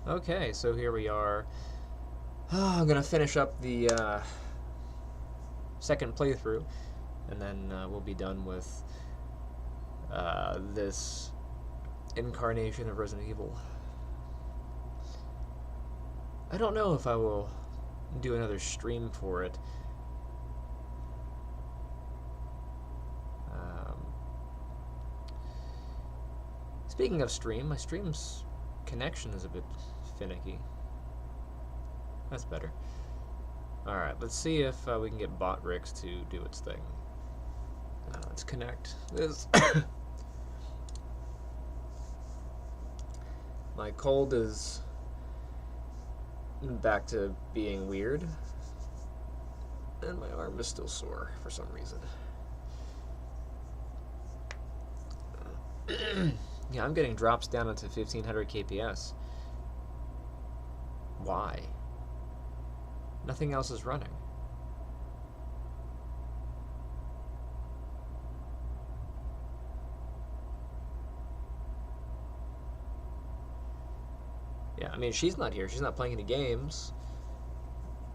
Okay, so here we are. I'm gonna finish up the second playthrough, and then we'll be done with this incarnation of Resident Evil. I don't know if I will do another stream for it. Speaking of stream, my stream's connection is a bit finicky. That's better. Alright, let's see if we can get Botrix to do its thing. Let's connect this. My cold is back to being weird, and my arm is still sore for some reason. Yeah, I'm getting drops down into 1500 kps. Why? Nothing else is running. Yeah, I mean, she's not here. She's not playing any games.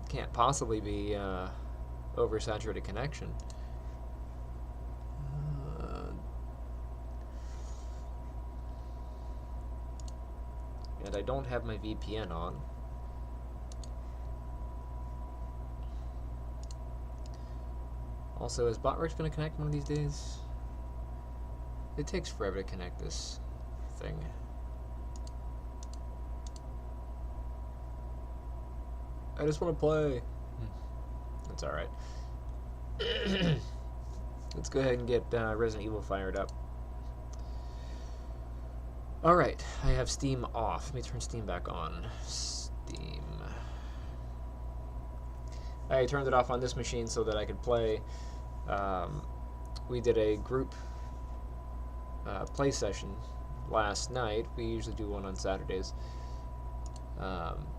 Can't possibly be oversaturated connection. And I don't have my VPN on. Also, is Botrix going to connect one of these days? It takes forever to connect this thing. I just want to play. That's alright. Let's go ahead and get Resident Evil fired up. Alright, I have Steam off. Let me turn Steam back on. Steam. I turned it off on this machine so that I could play. We did a group play session last night. We usually do one on Saturdays.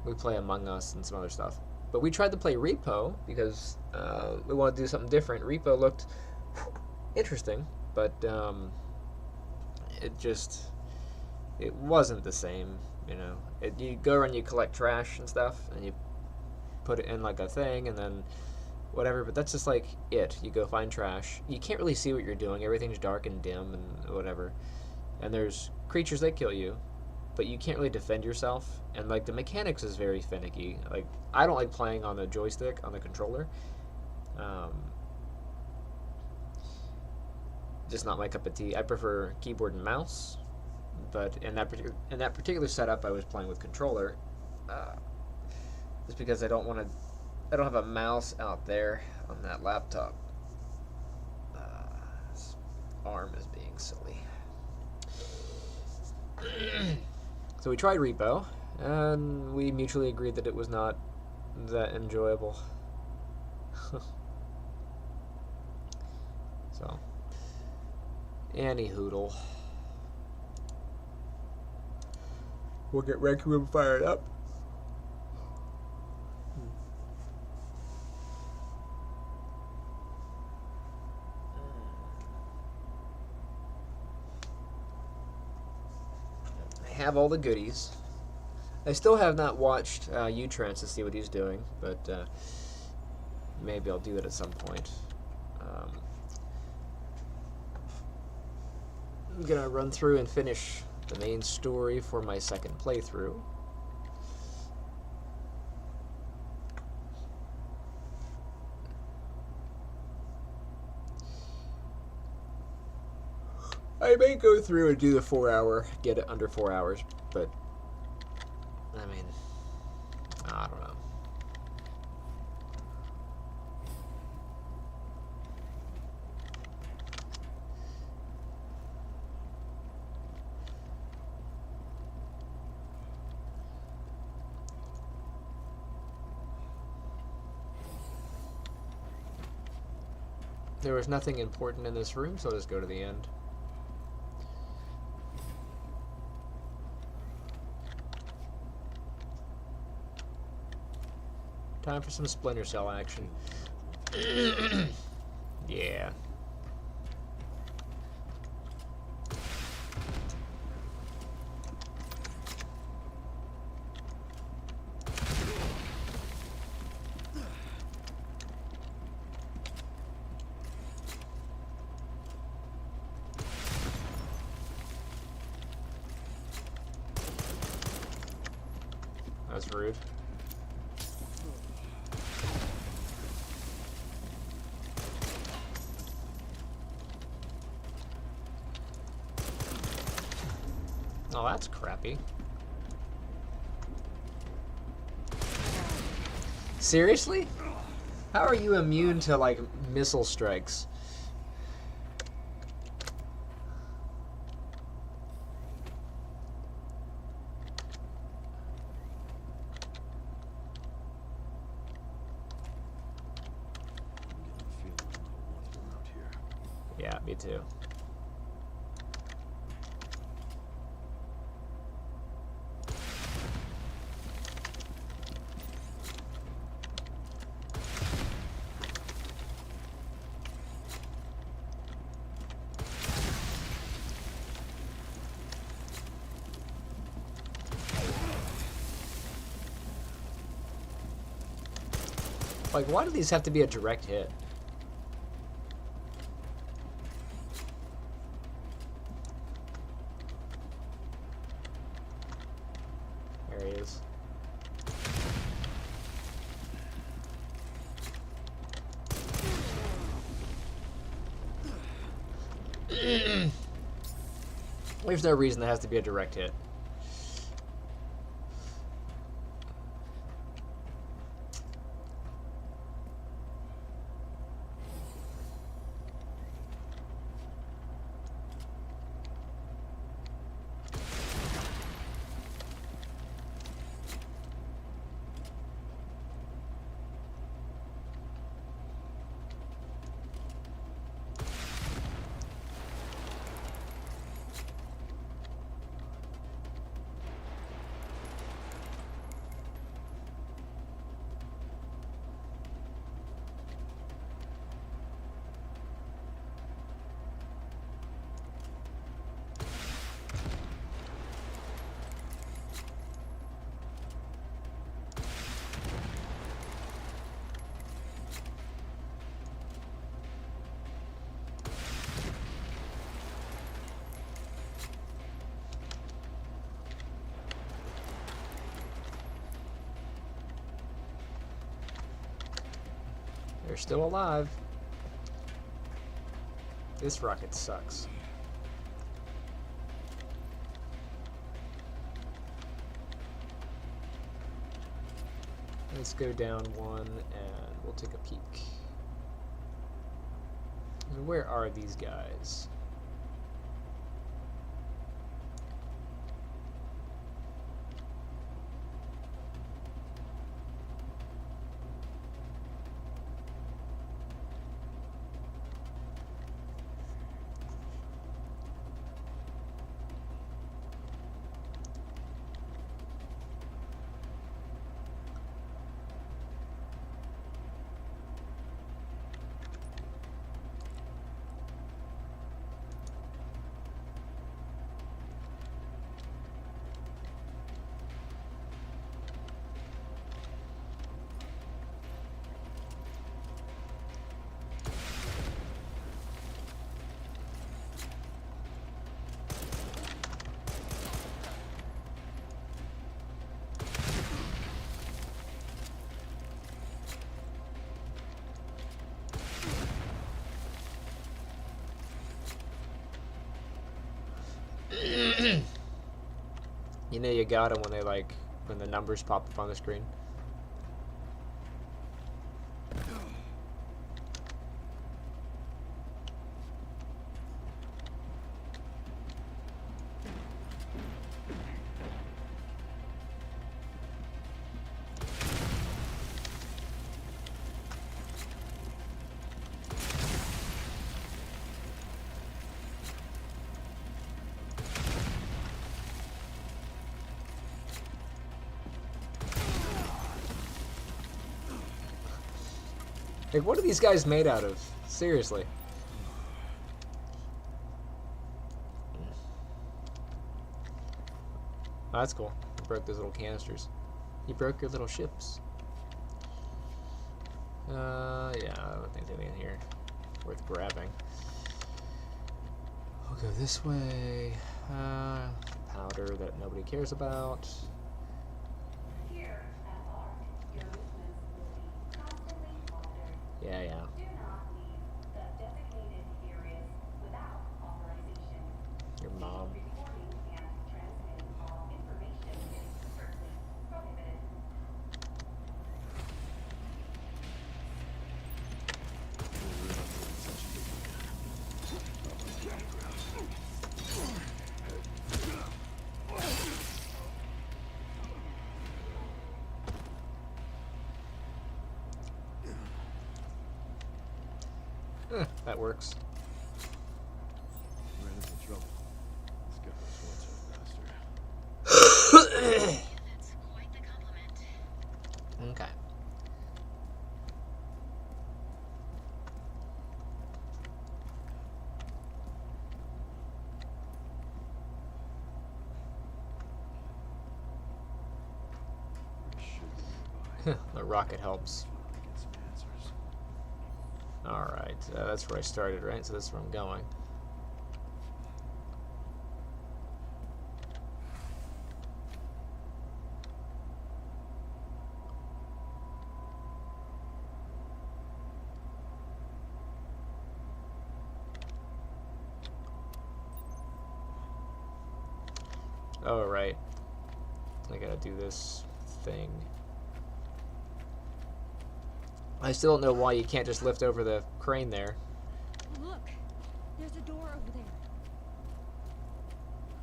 We play Among Us and some other stuff. But we tried to play Repo because we wanted to do something different. Repo looked interesting, but it wasn't the same, you know. You go and you collect trash and stuff, and you put it in like a thing, and then whatever, but that's just like it. You go find trash. You can't really see what you're doing. Everything's dark and dim and whatever. And there's creatures that kill you, but you can't really defend yourself. And like the mechanics is very finicky. Like, I don't like playing on the joystick, on the controller. Just not my cup of tea. I prefer keyboard and mouse. But in that particular setup, I was playing with controller. Just because I don't have a mouse out there on that laptop. This arm is being silly. So we tried Repo, and we mutually agreed that it was not that enjoyable. So, anywhoodle. We'll get Requiem fired up. I have all the goodies. I still have not watched U-Trans to see what he's doing, but maybe I'll do it at some point. I'm gonna run through and finish the main story for my second playthrough. I may go through and do the 4 hour, get it under 4 hours, but I mean, I don't know. There was nothing important in this room, so I'll just go to the end. Time for some Splinter Cell action. Yeah. was rude. Oh, that's crappy. Seriously? How are you immune to, like, missile strikes? Yeah, me too. Like, why do these have to be a direct hit? There he is. There's no reason that has to be a direct hit. They're still alive. This rocket sucks. Let's go down one and we'll take a peek. Where are these guys? You know you got them when they when the numbers pop up on the screen. Like, what are these guys made out of? Seriously. Oh, that's cool. You broke those little canisters. You broke your little ships. Yeah, I don't think there's anything in here worth grabbing. We'll go this way. Powder that nobody cares about. Here. Yeah, yeah. Do not leave the designated areas without authorization. Your The mom. recording and transmitting of information is strictly prohibited. That works. Ran into trouble. Let's get those shorts off faster. That's quite the compliment. Okay. We should be nearby. The rocket helps. Finally get some answers. Alright, that's where I started, right? So this is where I'm going. Oh, right. I gotta do this thing. I still don't know why you can't just lift over the crane there. Look, there's a door over there.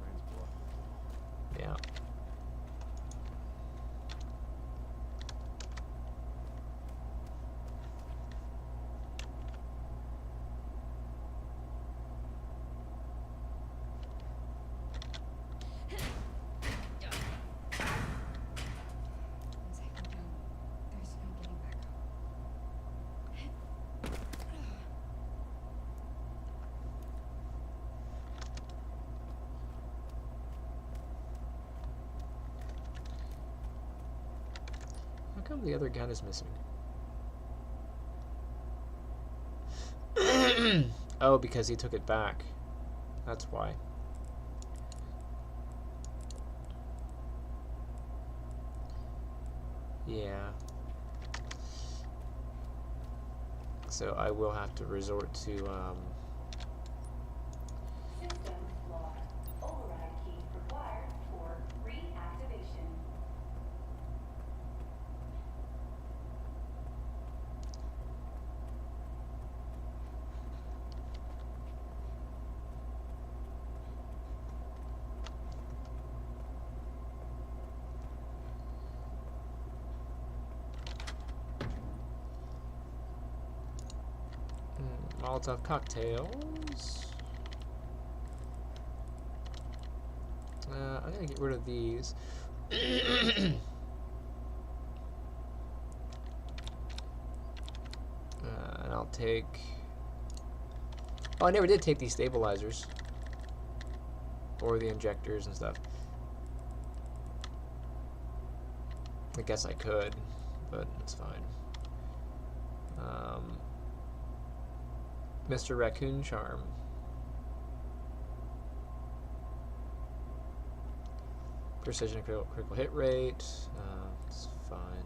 Crane's blocked. Yeah. Once I go down, there's no getting back up. How come the other gun is missing? Oh, because he took it back. That's why. Yeah. So I will have to resort to, System locked. Override key required for reactivation. Molotov cocktails. I'm gonna get rid of these. And I'll take... Oh, I never did take these stabilizers. Or the injectors and stuff. I guess I could, but it's fine. Mr. Raccoon Charm. Precision critical hit rate. It's fine.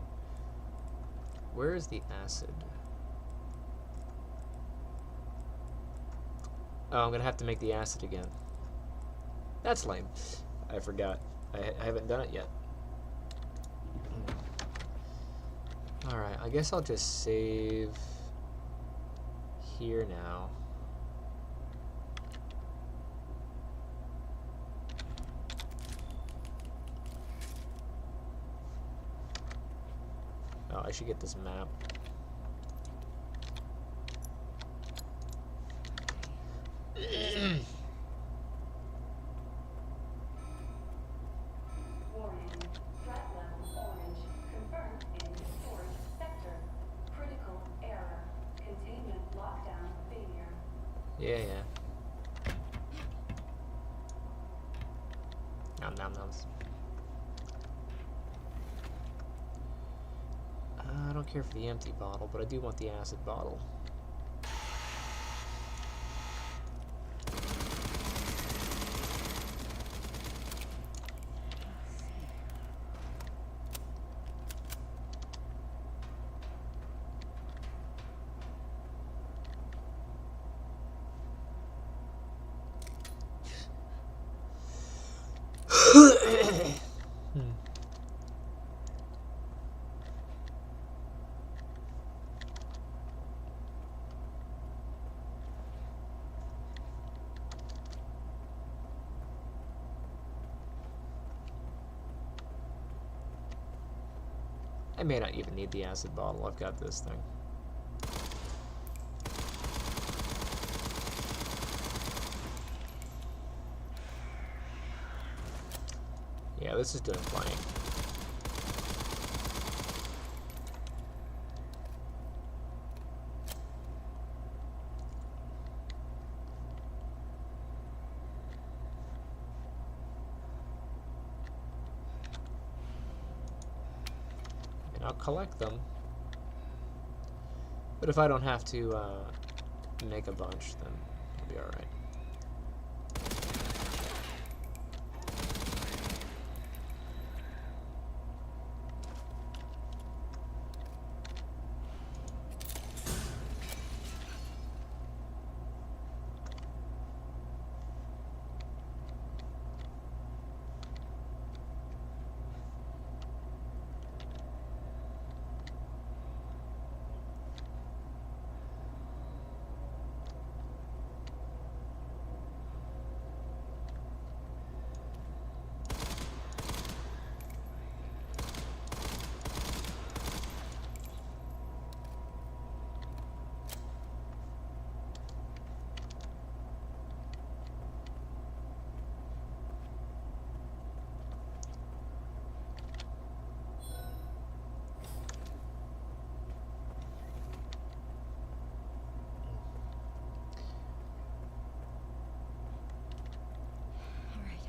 Where is the acid? Oh, I'm gonna have to make the acid again. That's lame. I forgot. I haven't done it yet. Alright, I guess I'll just save here now. Oh, I should get this map. Warning. Threat level orange. Confirmed in storage sector. Critical error. Containment lockdown failure. Yeah, yeah. Nom nom noms. I don't care for the empty bottle, but I do want the acid bottle. I may not even need the acid bottle. I've got this thing. Yeah, this is doing fine. And I'll collect them. But if I don't have to make a bunch, then I'll be alright. Alright.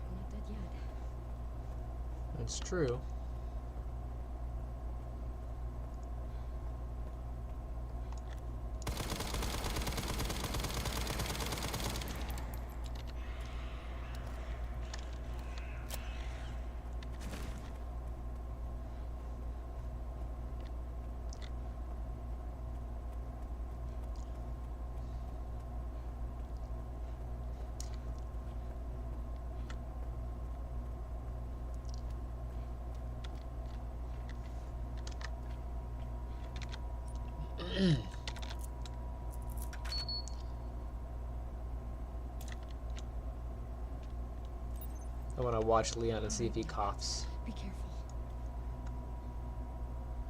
I'm not dead yet. It's true. I want to watch Leon and see if he coughs. Be careful.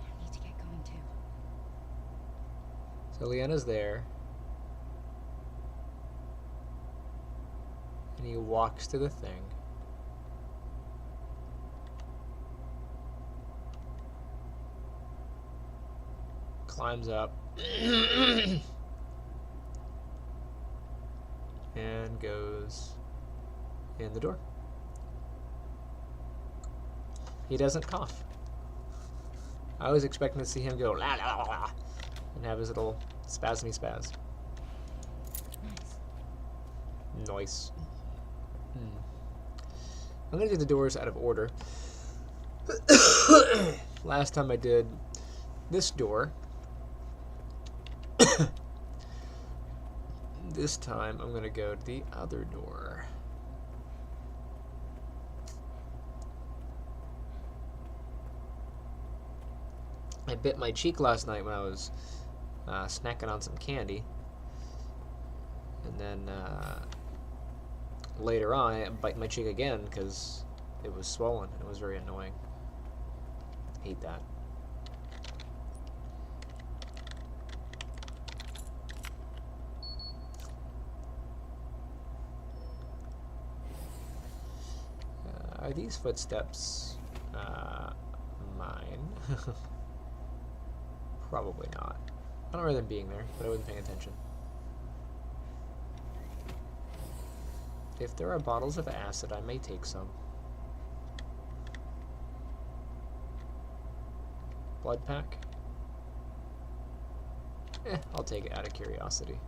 I need to get going too. So Leanna's there. And he walks to the thing. Climbs up. And goes in the door. He doesn't cough. I was expecting to see him go la la la la and have his little spasmy spaz. Nice. Nice. I'm gonna do the doors out of order. Last time I did this door. This time I'm gonna go to the other door. I bit my cheek last night when I was snacking on some candy. And then later on I bite my cheek again because it was swollen. It was very annoying. Hate that. Are these footsteps mine? Probably not. I don't remember them being there, but I wasn't paying attention. If there are bottles of acid, I may take some. Blood pack? I'll take it out of curiosity.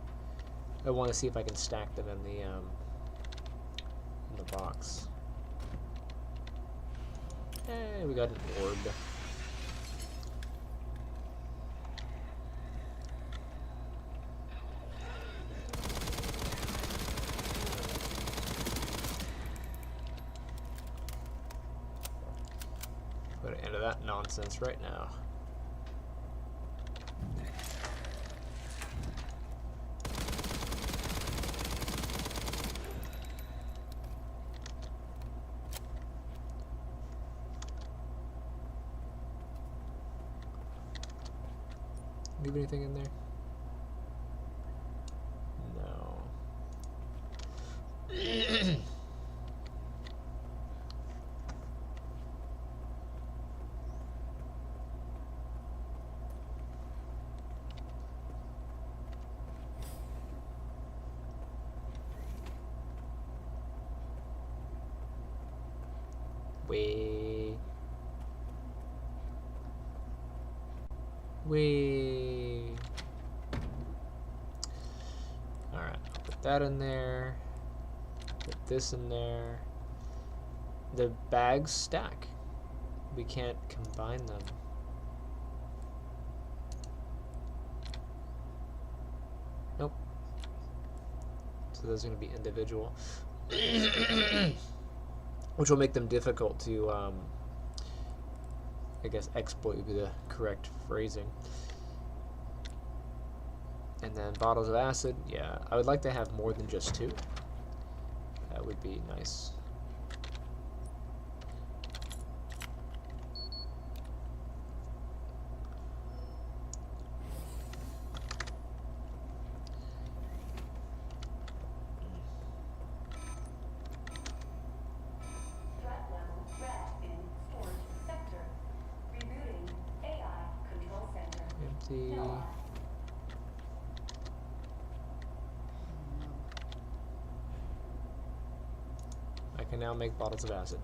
I want to see if I can stack them in the box. Hey, we got an orb. Put an end to that nonsense right now. leave anything in there? No. Wait. Alright, I'll put that in there. Put this in there. The bags stack. We can't combine them. Nope. So those are going to be individual. Which will make them difficult to, I guess, exploit would be the correct phrasing. And then bottles of acid, yeah. I would like to have more than just 2. That would be nice. Threat level red in storage sector. Rebooting AI control center. Empty. No. I can now make bottles of acid.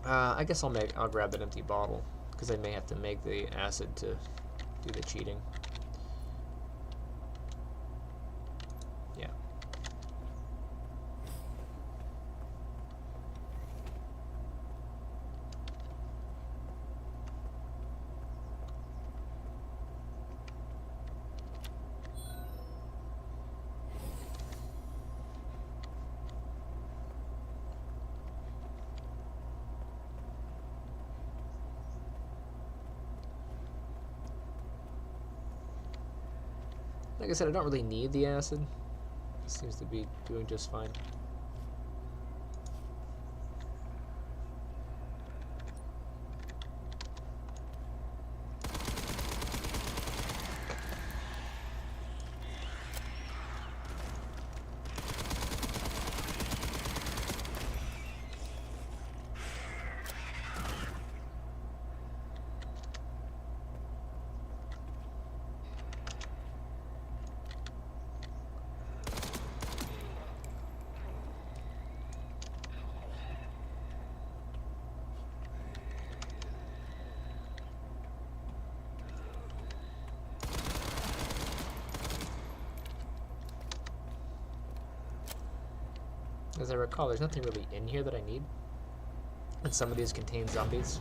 I guess I'll grab an empty bottle because I may have to make the acid to do the cheating. Yeah. Like I said, I don't really need the acid. It seems to be doing just fine. As I recall, there's nothing really in here that I need. And some of these contain zombies.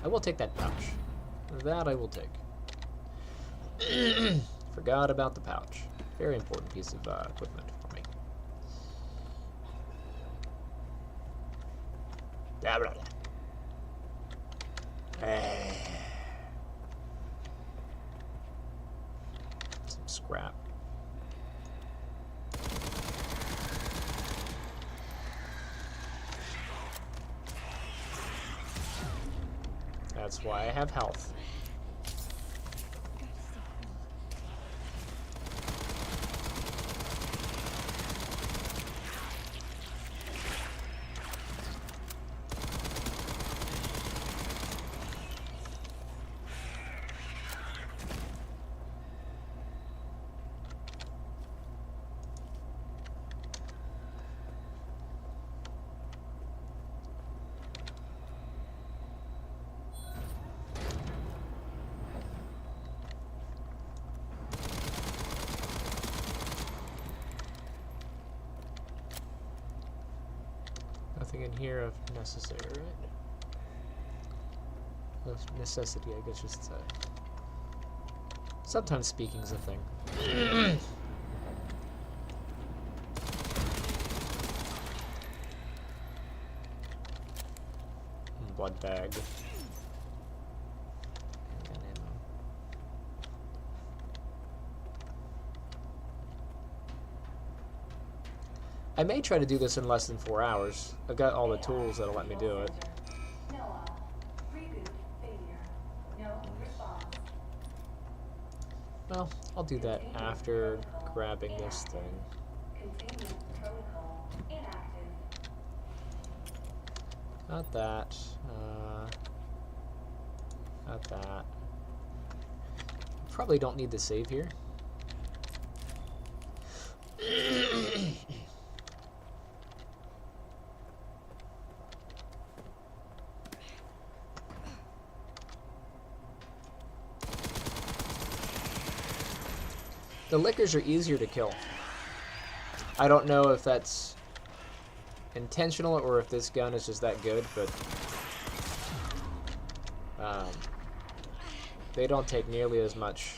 I will take that pouch. That I will take. Forgot about the pouch. Very important piece of equipment for me. Blah, blah, blah. Some scrap. That's why I have health. Nothing in here of necessary, right? Of necessity, I guess you should say. Sometimes speaking's a thing. Blood bag. And ammo. I may try to do this in less than 4 hours. I've got all the tools that'll let me do it. Noah. Reboot failure. No response. Well, I'll do that after grabbing this thing. Containment protocol inactive. Not that. Not that. Probably don't need to save here. The lickers are easier to kill. I don't know if that's intentional or if this gun is just that good, but they don't take nearly as much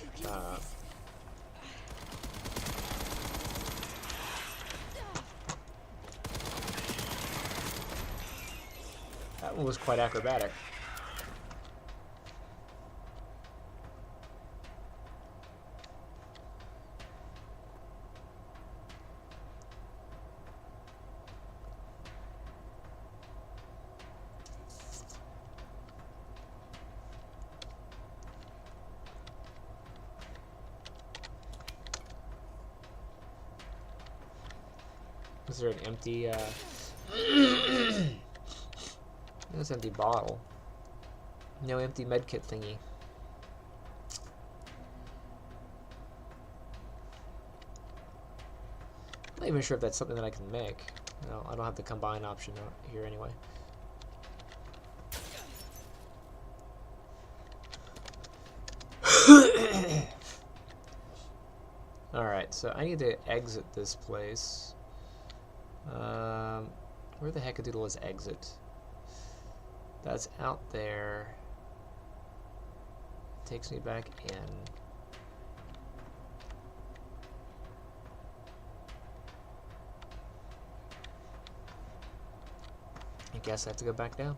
that one was quite acrobatic. Is there an empty, this empty bottle? No empty medkit thingy. I'm not even sure if that's something that I can make. No, I don't have the combine option here anyway. Alright, so I need to exit this place. Where the heckadoodle is exit? That's out there. Takes me back in. I guess I have to go back down.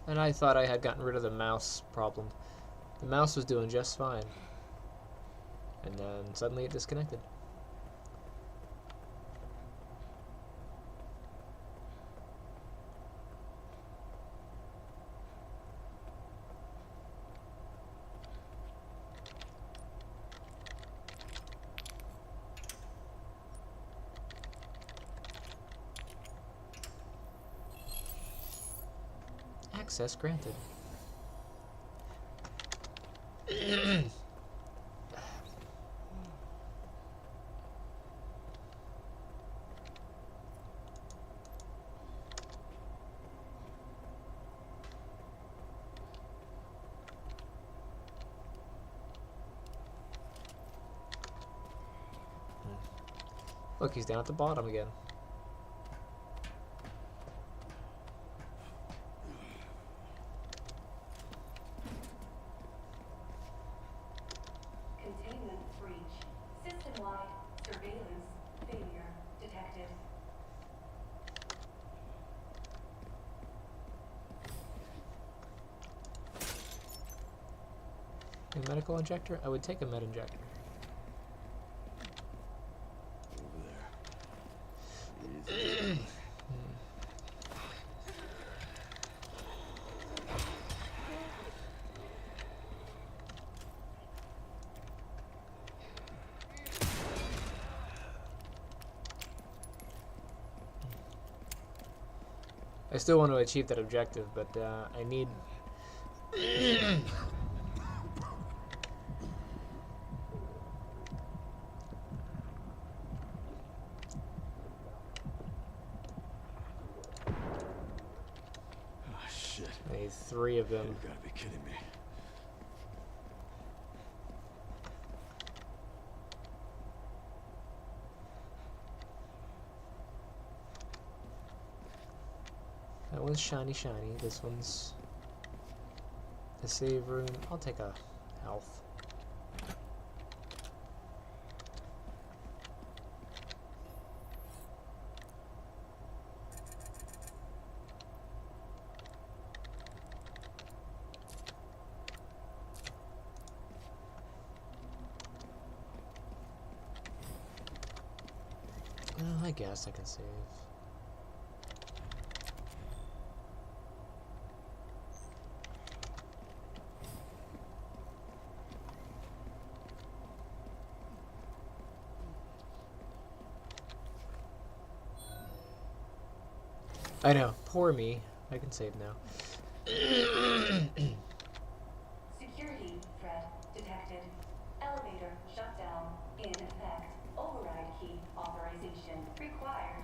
And I thought I had gotten rid of the mouse problem. The mouse was doing just fine. And then suddenly it disconnected. Access granted. Look, he's down at the bottom again. Containment breach. System-wide surveillance failure detected. A medical injector? I would take a med injector. Over there. Easy. I still want to achieve that objective, but I need... Oh, shit. I need 3 of them. You've got to be kidding me. one's shiny, shiny. This one's the save room. I'll take a health. Well, I guess I can save. I know, poor me. I can save now. Security threat detected. Elevator shutdown in effect. Override key authorization required.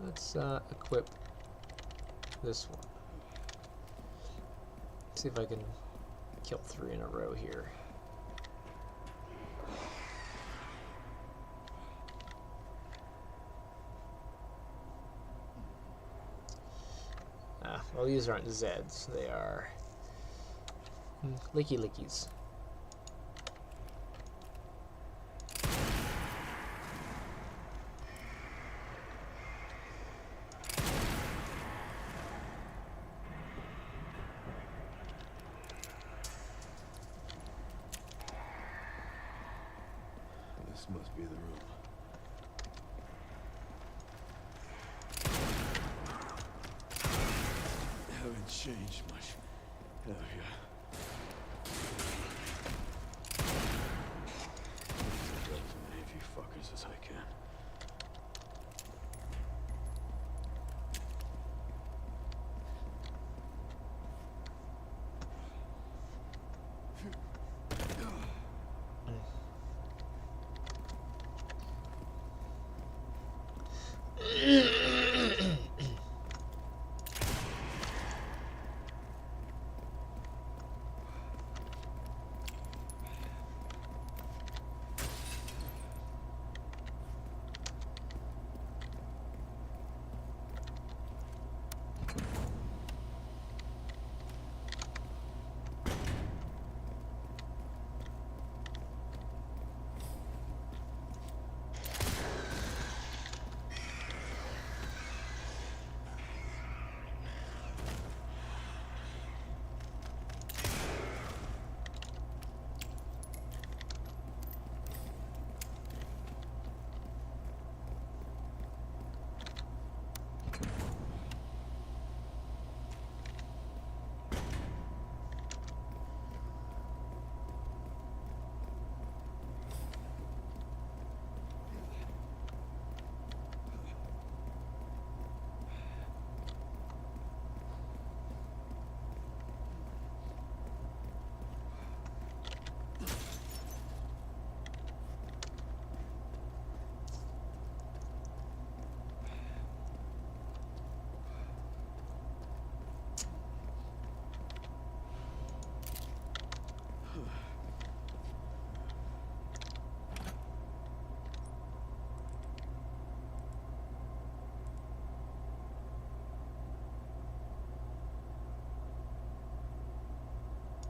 Let's equip this one. See if I can kill 3 in a row here. Well, these aren't Zeds, they are Licky Lickies. This must be the room. Haven't changed much, have you? Grab as many of you fuckers as I can.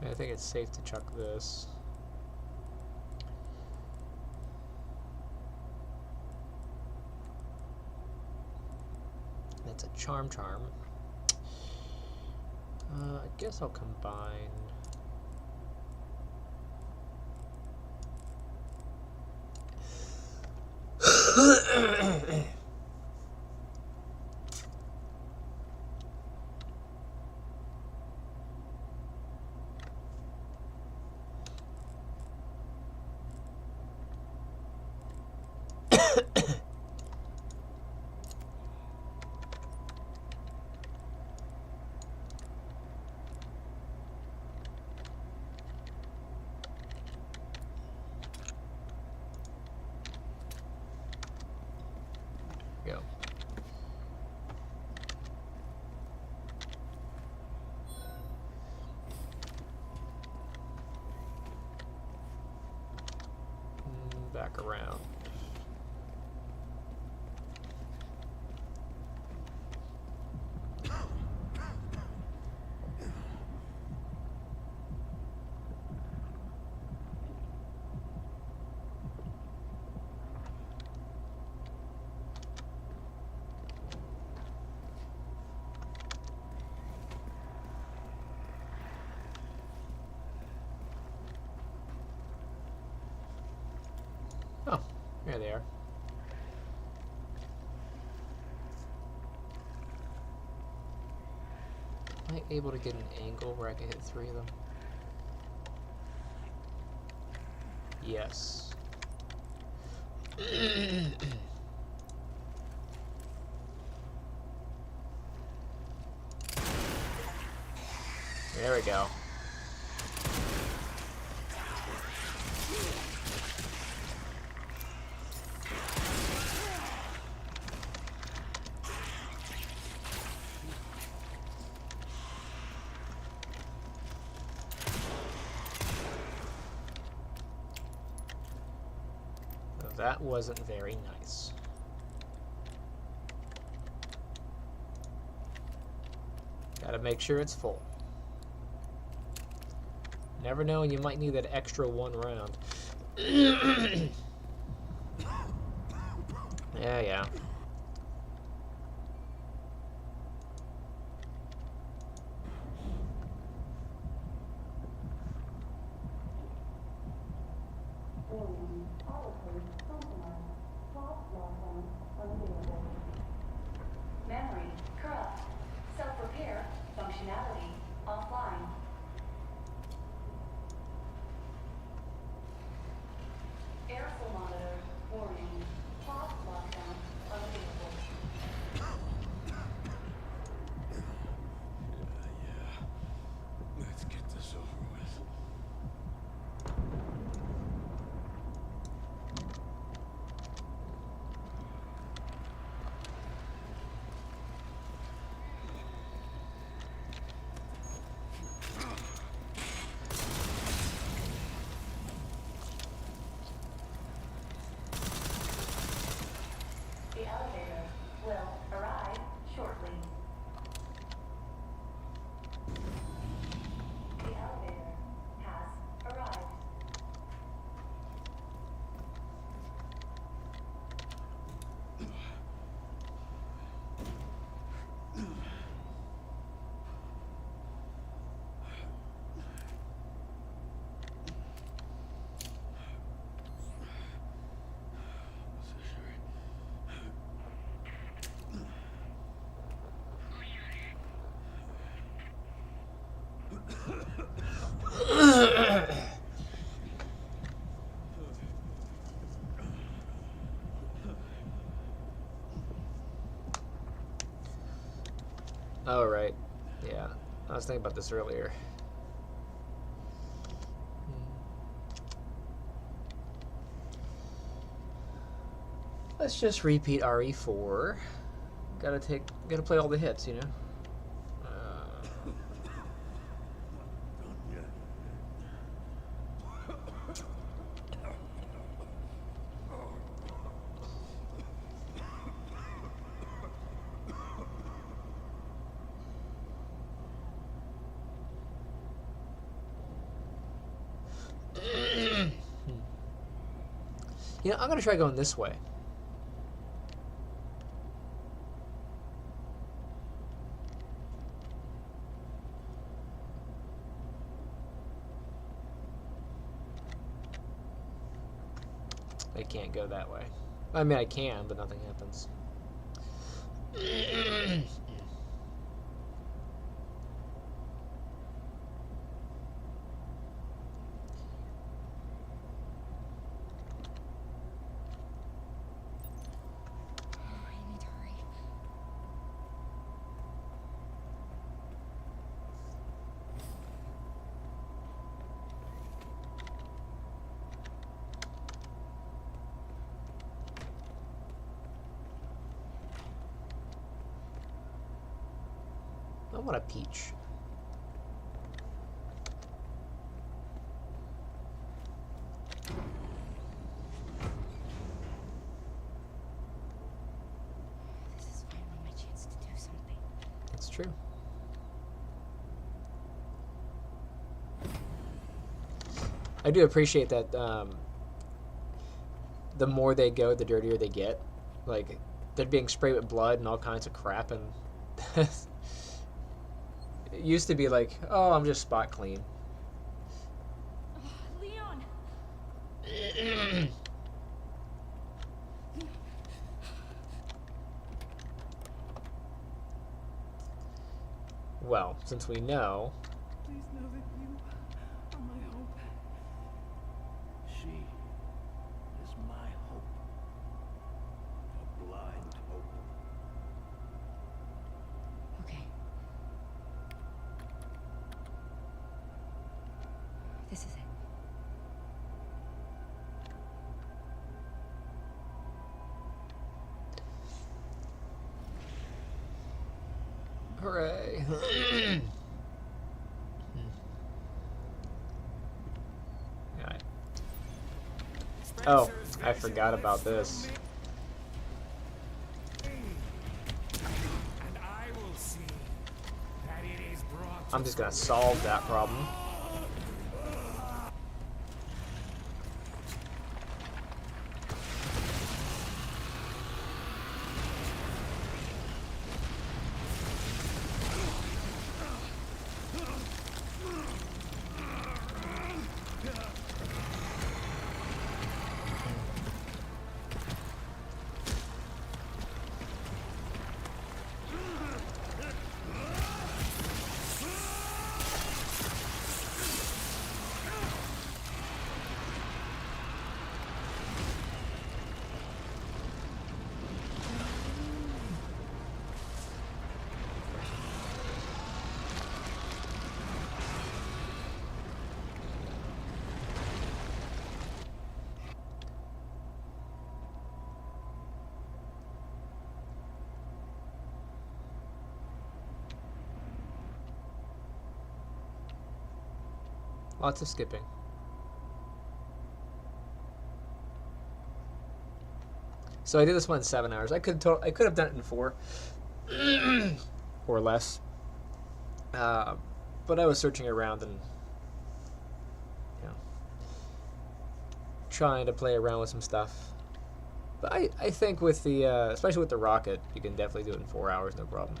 I think it's safe to chuck this. That's a charm. I guess I'll combine. Go. Back around. There they are. Am I able to get an angle where I can hit 3 of them? Yes. There we go. That wasn't very nice. Gotta make sure it's full. Never know, and you might need that extra 1 round. Yeah. Memory corrupt. Self-repair functionality offline. Airflow monitor warning. Pod lockdown unavailable. Yeah. Let's get this over with. The elevator will arrive shortly. The elevator has arrived. Oh, right. Yeah. I was thinking about this earlier. Let's just repeat RE4. Gotta play all the hits, you know? Done yet. You know, I'm gonna try going this way. I can't go that way. I mean, I can, but nothing happens. I need to hurry. I want a peach. This is finally my chance to do something. It's true. I do appreciate that the more they go, the dirtier they get. Like, they're being sprayed with blood and all kinds of crap, and it used to be like, oh, I'm just spot clean. Leon! Well, since we know, Please know that you are my hope. She is my hope. A blind hope. Okay. This is it. hooray. Alright. Oh, I forgot about this. And I will see that it is brought I'm just gonna solve that problem. Lots of skipping. So I did this one in 7 hours. I could have done it in 4 or less. But I was searching around and trying to play around with some stuff. But I think with the especially with the rocket, you can definitely do it in 4 hours, no problem.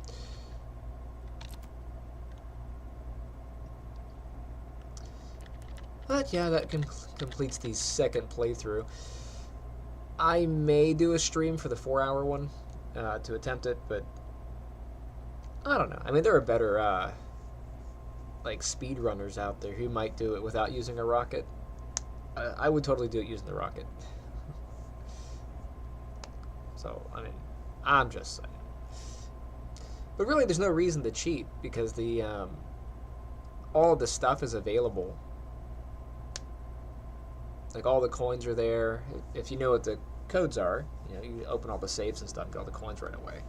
But yeah, that completes the second playthrough. I may do a stream for the 4-hour one to attempt it, but I don't know. I mean, there are better like speedrunners out there who might do it without using a rocket. I would totally do it using the rocket. So, I mean, I'm just saying. But really, there's no reason to cheat because the all of the stuff is available. Like, all the coins are there. If you know what the codes are, you open all the safes and stuff and get all the coins right away.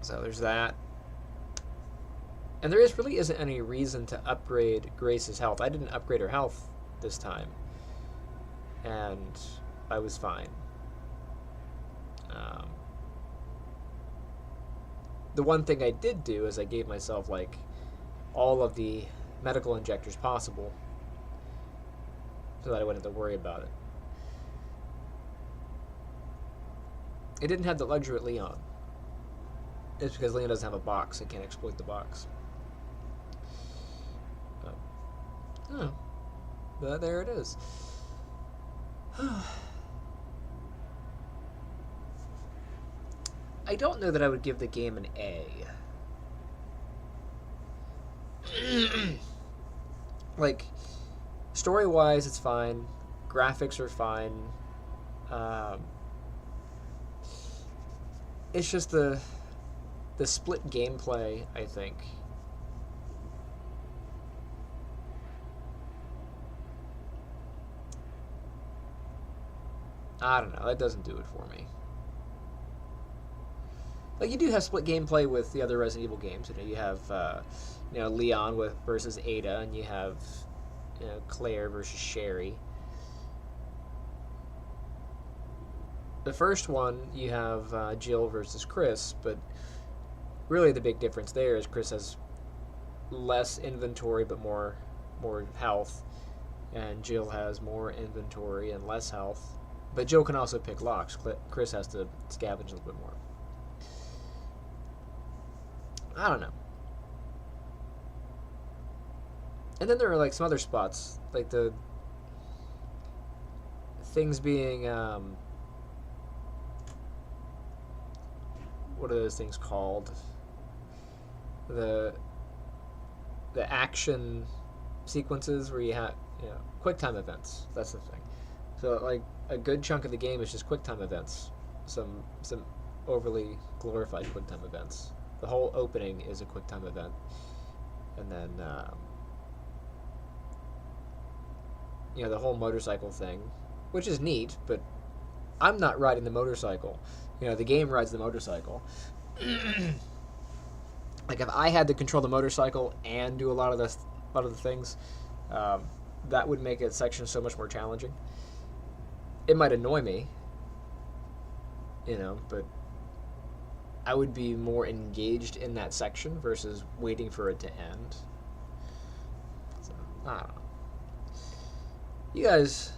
So there's that. And there really isn't any reason to upgrade Grace's health. I didn't upgrade her health this time. And I was fine. The one thing I did do is I gave myself, like, all of the medical injectors possible so that I wouldn't have to worry about it. It didn't have the luxury at Leon. It's because Leon doesn't have a box. I can't exploit the box. Oh. But there it is. I don't know that I would give the game an A. Like, story-wise, it's fine. Graphics are fine. It's just the split gameplay, I think. I don't know. That doesn't do it for me. Like, you do have split gameplay with the other Resident Evil games. You have Leon versus Ada, and you have Claire versus Sherry. The first one, you have Jill versus Chris, but really the big difference there is Chris has less inventory but more health, and Jill has more inventory and less health. But Jill can also pick locks. Chris has to scavenge a little bit more. I don't know. And then there are like some other spots, like the things being what are those things called? The action sequences where you have, quick time events. That's the thing. So like a good chunk of the game is just quick time events. Some overly glorified quick time events. The whole opening is a quick time event, and then the whole motorcycle thing, which is neat, but I'm not riding the motorcycle. The game rides the motorcycle. Like if I had to control the motorcycle and do a lot of the things, that would make a section so much more challenging. It might annoy me, but I would be more engaged in that section versus waiting for it to end. So, I don't know. You guys,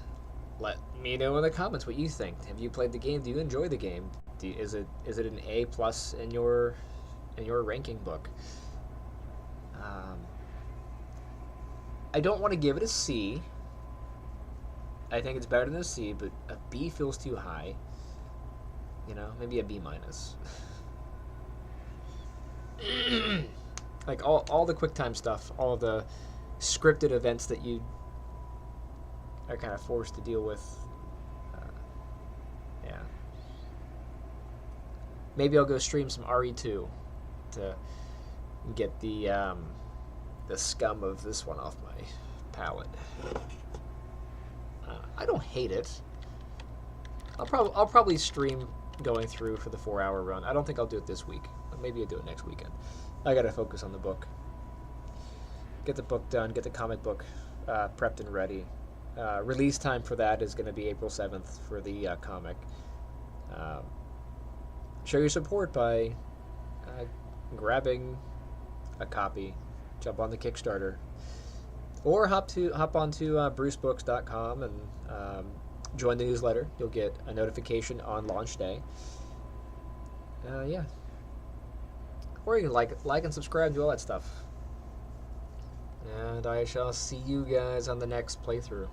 let me know in the comments what you think. Have you played the game? Do you enjoy the game? Is it an A+ in your ranking book? I don't want to give it a C. I think it's better than a C, but a B feels too high. Maybe a B-. Like all the QuickTime stuff, all of the scripted events that you are kind of forced to deal with. Yeah. Maybe I'll go stream some RE2 to get the scum of this one off my palate. I don't hate it. I'll probably stream going through for the 4-hour run. I don't think I'll do it this week. Maybe I'll do it next weekend. I gotta focus on the book. Get the book done. Get the comic book prepped and ready. Release time for that is going to be April 7th for the comic. Show your support by grabbing a copy. Jump on the Kickstarter. Or hop onto brucebooks.com and join the newsletter. You'll get a notification on launch day. Yeah. Or you can like and subscribe and do all that stuff. And I shall see you guys on the next playthrough.